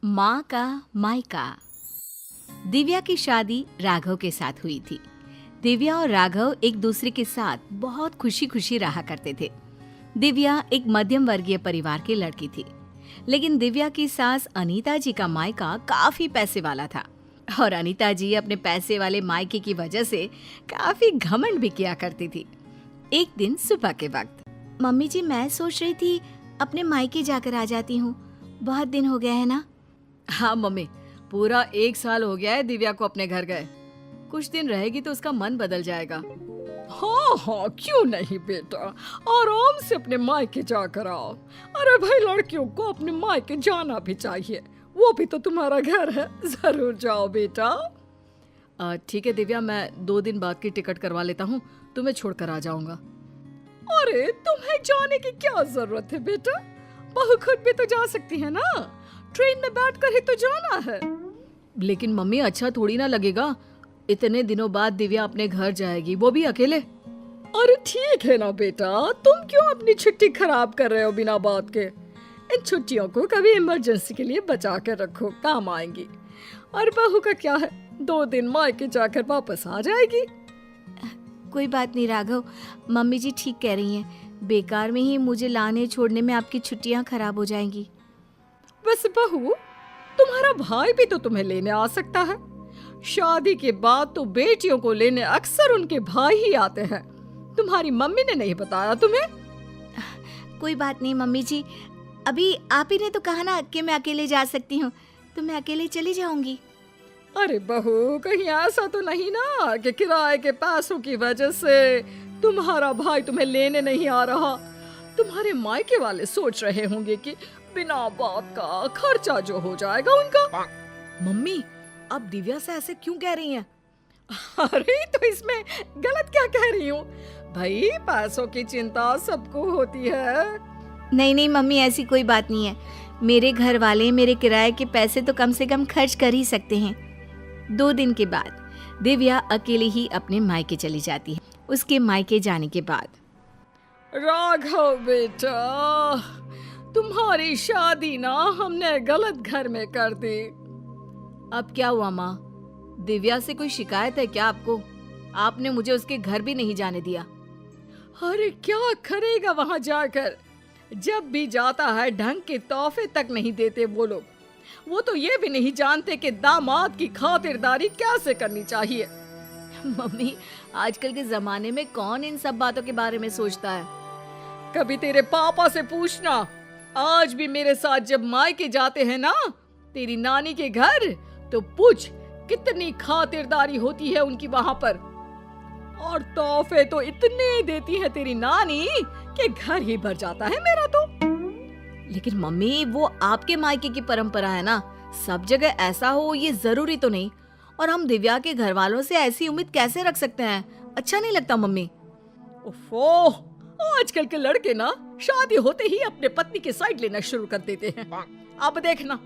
माँ का मायका। दिव्या की शादी राघव के साथ हुई थी। दिव्या और राघव एक दूसरे के साथ बहुत खुशी खुशी रहा करते थे। दिव्या एक मध्यम वर्गीय परिवार की लड़की थी, लेकिन दिव्या की सास अनीता जी का मायका काफी पैसे वाला था और अनीता जी अपने पैसे वाले मायके की वजह से काफी घमंड भी किया करती थी। एक दिन सुबह के वक्त, मम्मी जी मैं सोच रही थी अपने मायके जाकर आ जाती हूँ, बहुत दिन हो गया है ना। हाँ मम्मी, पूरा 1 साल हो गया है दिव्या को अपने घर गए। कुछ दिन रहेगी तो उसका मन बदल जाएगा। हाँ हाँ, क्यों नहीं बेटा, आराम से अपने मायके जाकर आओ। अरे भाई, लड़कियों को अपने मायके जाना भी चाहिए, वो भी तो तुम्हारा घर है, जरूर जाओ बेटा। ठीक है दिव्या, मैं 2 दिन बाद की टिकट करवा लेता हूँ, तुम्हें छोड़कर आ जाऊंगा। अरे तुम्हें जाने की क्या जरूरत है बेटा, बहू खुद भी तो जा सकती है ना, ट्रेन में बैठकर ही तो जाना है। लेकिन मम्मी अच्छा थोड़ी ना लगेगा, इतने दिनों बाद दिव्या अपने घर जाएगी, वो भी अकेले। अरे ठीक है ना बेटा, तुम क्यों अपनी छुट्टी खराब कर रहे हो बिना बात के। इन छुट्टियों को कभी इमरजेंसी के लिए बचा कर रखो, काम आएंगी। और बहू का क्या है, 2 दिन मायके जाकर वापस आ जाएगी। कोई बात नहीं राघव, मम्मी जी ठीक कह रही हैं, बेकार में ही मुझे लाने छोड़ने में आपकी छुट्टियां खराब हो जाएंगी। वैसे बहू, तुम्हारा भाई भी तो तुम्हें लेने आ सकता है। शादी के बाद तो बेटियों को लेने अक्सर उनके भाई ही आते हैं। तुम्हारी मम्मी ने नहीं बताया तुम्हें? कोई बात नहीं मम्मी जी, अभी आप ही ने तो कहा ना कि मैं अकेले जा सकती हूँ, तो मैं अकेले चली जाऊंगी। अरे बहू, कहीं ऐसा तो नहीं ना कि किराए के पैसों की वजह से तुम्हारा भाई तुम्हें लेने नहीं आ रहा। तुम्हारे मायके वाले सोच रहे होंगे कि बिना बात का खर्चा जो हो जाएगा उनका। मम्मी, आप दिव्या से ऐसे क्यों कह रही हैं? अरे तो इसमें गलत क्या कह रही हूँ भाई, पैसों की चिंता सबको होती है। नहीं नहीं मम्मी, ऐसी कोई बात नहीं है। मेरे घर वाले मेरे किराए के पैसे तो कम से कम खर्च कर ही सकते हैं। 2 दिन के बाद दिव्या अकेले ही अपने मायके चली जाती है। उसके मायके जाने के बाद, राघव बेटा, तुम्हारी शादी ना हमने गलत घर में कर दी। अब क्या हुआ माँ? दिव्या से कोई शिकायत है क्या आपको? आपने मुझे उसके घर भी नहीं जाने दिया। अरे क्या करेगा वहां जाकर, जब भी जाता है ढंग के तोहफे तक नहीं देते वो लोग। वो तो ये भी नहीं जानते कि दामाद की खातिरदारी कैसे करनी चाहिए। मम्मी, आजकल के जमाने में कौन इन सब बातों के बारे में सोचता है? कभी तेरे पापा से पूछना, आज भी मेरे साथ जब मायके जाते हैं ना तेरी नानी के घर, तो पूछ कितनी खातिरदारी होती है उनकी वहां पर। और तोहफे तो इतने देती है तेरी नानी कि घर ही भर जाता है मेरा तो। लेकिन मम्मी, वो आपके मायके की परंपरा है ना, सब जगह ऐसा हो ये जरूरी तो नहीं। और हम दिव्या के घर वालों से ऐसी उम्मीद कैसे रख सकते हैं? अच्छा नहीं लगता मम्मी। ओफो, आजकल के लड़के ना शादी होते ही अपने पत्नी की साइड लेना शुरू कर देते हैं। अब देखना,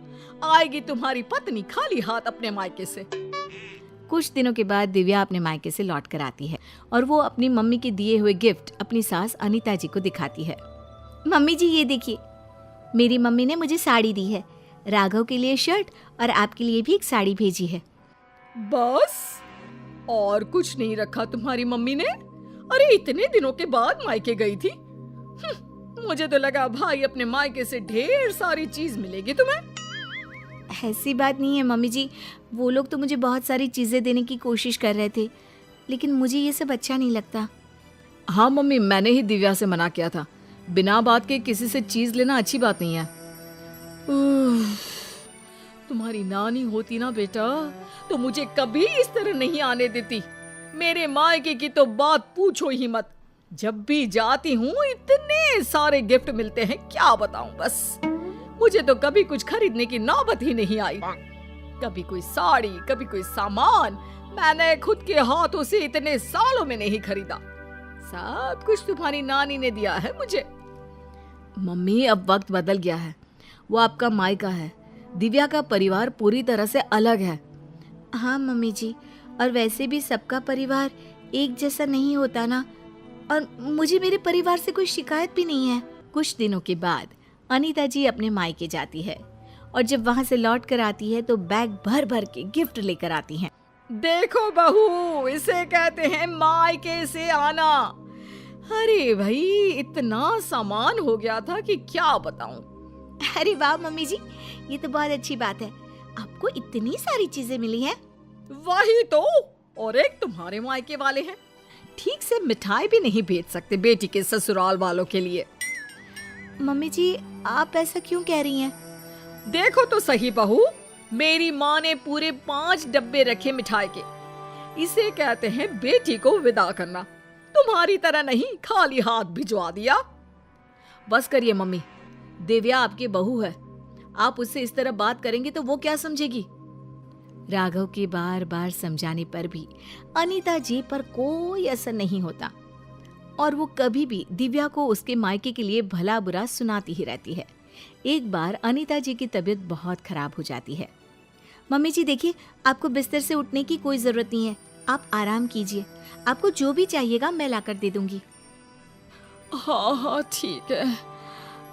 आएगी तुम्हारी पत्नी खाली हाथ अपने मायके से। कुछ दिनों के बाद दिव्या अपने मायके से लौट कर आती है और वो अपनी मम्मी के दिए हुए गिफ्ट अपनी सास अनीता जी को दिखाती है। मम्मी जी ये देखिए, मेरी मम्मी ने मुझे साड़ी दी है, राघव के लिए शर्ट और आपके लिए भी एक साड़ी भेजी है। बस और कुछ नहीं रखा तुम्हारी मम्मी ने? अरे इतने दिनों के बाद मायके गई थी। मुझे तो लगा भाई अपने मायके से ढेर सारी चीज मिलेगी तुम्हें। ऐसी बात नहीं है मम्मी जी, वो लोग तो मुझे बहुत सारी चीजें देने की कोशिश कर रहे थे, लेकिन मुझे ये सब अच्छा नहीं लगता। हाँ मम्मी, मैंने ही दिव्या से मना किया था, बिना बात के किसी से चीज लेना अच्छी बात नहीं है। तुम्हारी नानी होती ना बेटा तो मुझे कभी इस तरह नहीं आने देती। मेरे मायके की तो बात पूछो ही मत, जब भी जाती हूँ इतने सारे गिफ्ट मिलते हैं, क्या बताऊं। बस मुझे तो कभी कुछ खरीदने की नौबत ही नहीं आई। कभी कोई साड़ी, कभी कोई सामान मैंने खुद के हाथों से इतने सालों में नहीं खरीदा। सब कुछ तुम्हारी नानी ने दिया है मुझे। मम्मी, अब वक्त बदल गया है, वो आपका मायका है, दिव्या का परिवार पूरी तरह से अलग है। हाँ मम्मी जी, और वैसे भी सबका परिवार एक जैसा नहीं होता ना, और मुझे मेरे परिवार से कोई शिकायत भी नहीं है। कुछ दिनों के बाद अनीता जी अपने मायके जाती है और जब वहाँ से लौट कर आती है तो बैग भर भर के गिफ्ट लेकर आती हैं। देखो बहू, इसे कहते हैं मायके से आना। अरे भाई, इतना सामान हो गया था कि क्या बताऊं। अरे वाह मम्मी जी, ये तो बहुत अच्छी बात है, आपको इतनी सारी चीजें मिली हैं। वही तो, और एक तुम्हारे मायके वाले हैं, ठीक से मिठाई भी नहीं भेज सकते बेटी के ससुराल वालों के लिए। मम्मी जी, आप ऐसा क्यों कह रही हैं? देखो तो सही बहू, मेरी माँ ने पूरे 5 डब्बे रखे मिठाई के। इसे कहते हैं बेटी को विदा करना। तुम्हारी तरह नहीं खाली हाथ भिजवा दिया। बस करिए मम्मी, दिव्या आपकी बहू है, आप उससे इस तरह बात करेंगे तो वो क्या समझेगी। राघव के बार बार समझाने पर भी अनीता जी पर कोई असर नहीं होता और वो कभी भी दिव्या को उसके मायके के लिए भला बुरा सुनाती ही रहती है। एक बार अनीता जी की तबीयत बहुत खराब हो जाती है। मम्मी जी देखिए, आपको बिस्तर से उठने की कोई जरूरत नहीं है, आप आराम कीजिए, आपको जो भी चाहिएगा मैं लाकर दे दूंगी। हाँ हाँ ठीक है,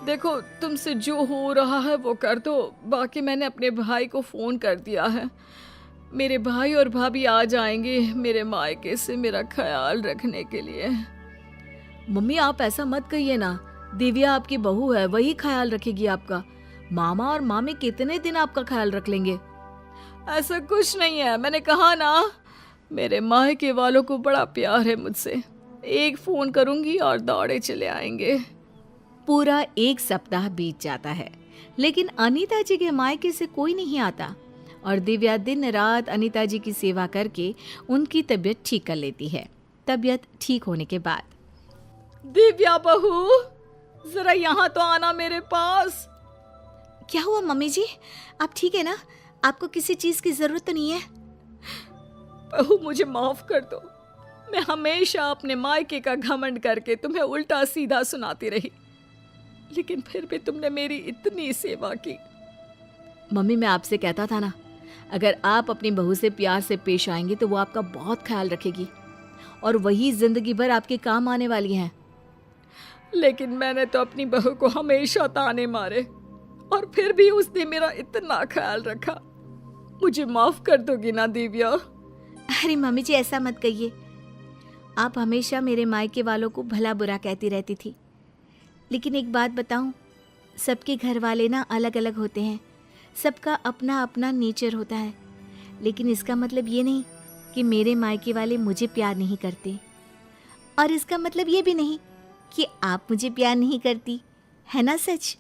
देखो तुमसे जो हो रहा है वो कर दो। बाकी मैंने अपने भाई को फोन कर दिया है, मेरे भाई और भाभी आ जाएंगे मेरे मायके से मेरा ख्याल रखने के लिए। मम्मी आप ऐसा मत कहिए ना, दिव्या आपकी बहू है, वही ख्याल रखेगी आपका। मामा और मामी कितने दिन आपका ख्याल रख लेंगे। ऐसा कुछ नहीं है, मैंने कहा ना, मेरे मायके वालों को बड़ा प्यार है मुझसे। एक फोन करूंगी और दौड़े चले आएंगे। पूरा 1 सप्ताह बीत जाता है, लेकिन अनीता जी के मायके से कोई नहीं आता और दिव्या दिन रात अनीता जी की सेवा करके उनकी तबीयत ठीक कर लेती है। तबीयत ठीक होने के बाद, दिव्या बहू, जरा यहाँ तो आना मेरे पास। क्या हुआ मम्मी जी, आप ठीक है ना? आपको किसी चीज की जरूरत तो नहीं है? बहू मुझे माफ कर दो, मैं हमेशा अपने मायके का घमंड करके तुम्हें उल्टा सीधा सुनाती रही, लेकिन फिर भी तुमने मेरी इतनी सेवा की। मम्मी मैं आपसे कहता था ना, अगर आप अपनी बहू से प्यार से पेश आएंगे तो वो आपका बहुत ख्याल रखेगी और वही जिंदगी भर आपके काम आने वाली हैं। लेकिन मैंने तो अपनी बहू को हमेशा ताने मारे और फिर भी उसने मेरा इतना ख्याल रखा। मुझे माफ कर दोगी ना दिव्या? अरे मम्मी जी ऐसा मत कहिए, आप हमेशा मेरे मायके वालों को भला बुरा कहती रहती थी, लेकिन एक बात बताऊं, सबके घर वाले ना अलग अलग होते हैं, सबका अपना अपना नेचर होता है, लेकिन इसका मतलब ये नहीं कि मेरे मायके वाले मुझे प्यार नहीं करते, और इसका मतलब ये भी नहीं कि आप मुझे प्यार नहीं करती, है ना सच?